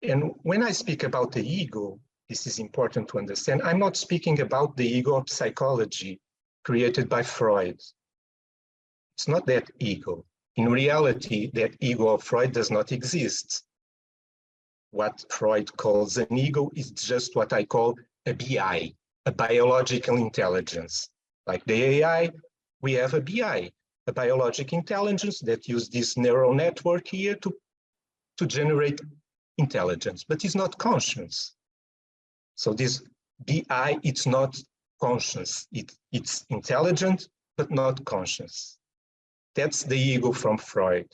And when I speak about the ego, this is important to understand. I'm not speaking about the ego of psychology created by Freud. It's not that ego. In reality, that ego of Freud does not exist. What Freud calls an ego is just what I call a BI, a biological intelligence. Like the AI, we have a BI, a biological intelligence that uses this neural network here to generate intelligence, but it's not conscious. So this BI, it's not conscious. It's intelligent, but not conscious. That's the ego from Freud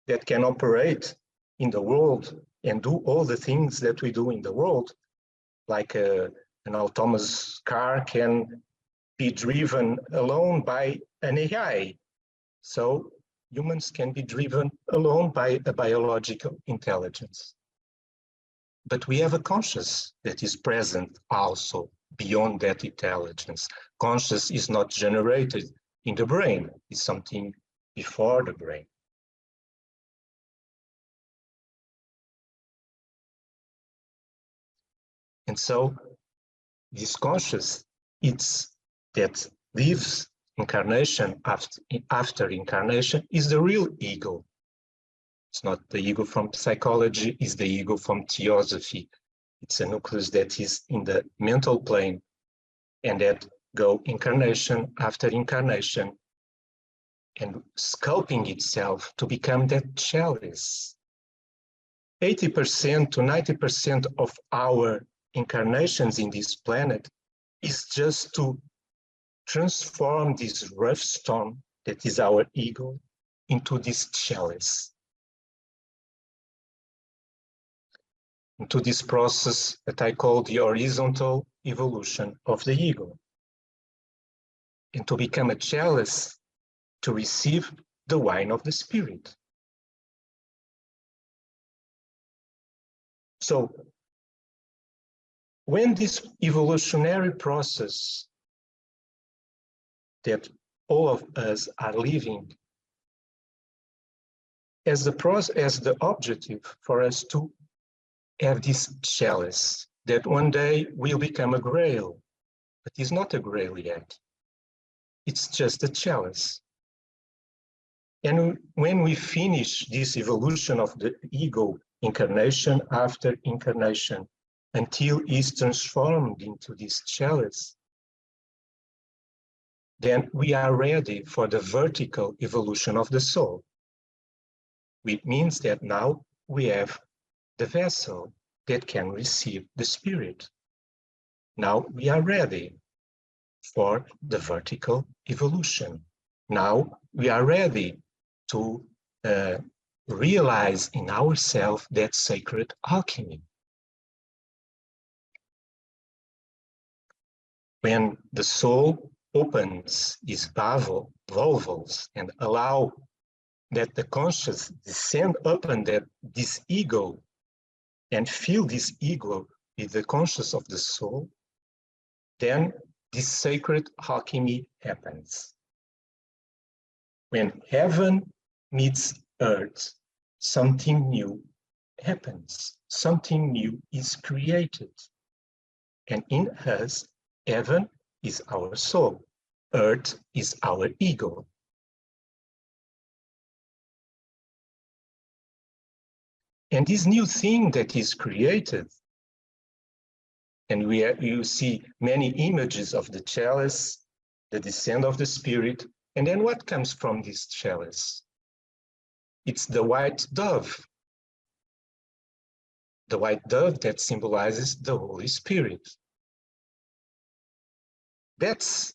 that can operate in the world and do all the things that we do in the world, like an autonomous car can be driven alone by an AI. So humans can be driven alone by a biological intelligence. But we have a conscious that is present also beyond that intelligence. Conscious is not generated in the brain, it's something before the brain. And so this conscious, it's that lives incarnation after incarnation is the real ego. It's not the ego from psychology, it's the ego from theosophy. It's a nucleus that is in the mental plane and that go incarnation after incarnation and sculpting itself to become that chalice. 80% to 90% of our incarnations in this planet is just to transform this rough stone that is our ego into this chalice, into this process that I call the horizontal evolution of the ego, and to become a chalice to receive the wine of the spirit. So when this evolutionary process that all of us are living as the objective for us to have this chalice that one day will become a grail, but it's not a grail yet. It's just a chalice. And when we finish this evolution of the ego, incarnation after incarnation, until it's transformed into this chalice, then we are ready for the vertical evolution of the soul. Which means that now we have the vessel that can receive the spirit. Now we are ready for the vertical evolution. Now we are ready to realize in ourselves that sacred alchemy. When the soul opens its volvels and allow that the conscious descend upon this ego and feel this ego with the conscious of the soul, then this sacred alchemy happens. When heaven meets earth, something new happens. Something new is created. And in us, heaven is our soul. Earth is our ego. And this new thing that is created, and you see many images of the chalice, the descent of the spirit, and then what comes from this chalice? It's the white dove. The white dove that symbolizes the Holy Spirit. That's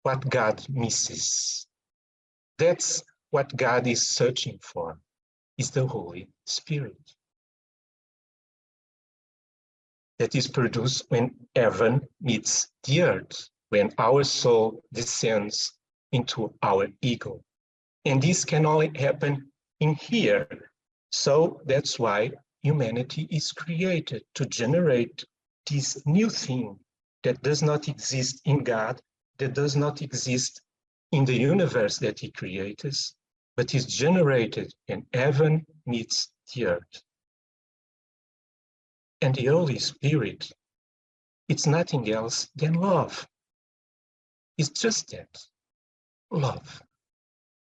what God misses. That's what God is searching for, is the Holy Spirit. That is produced when heaven meets the earth, when our soul descends into our ego. And this can only happen in here. So that's why humanity is created, to generate this new thing that does not exist in God, that does not exist in the universe that He created, but is generated when heaven meets the earth. and the Holy Spirit, it's nothing else than love. It's just that, love.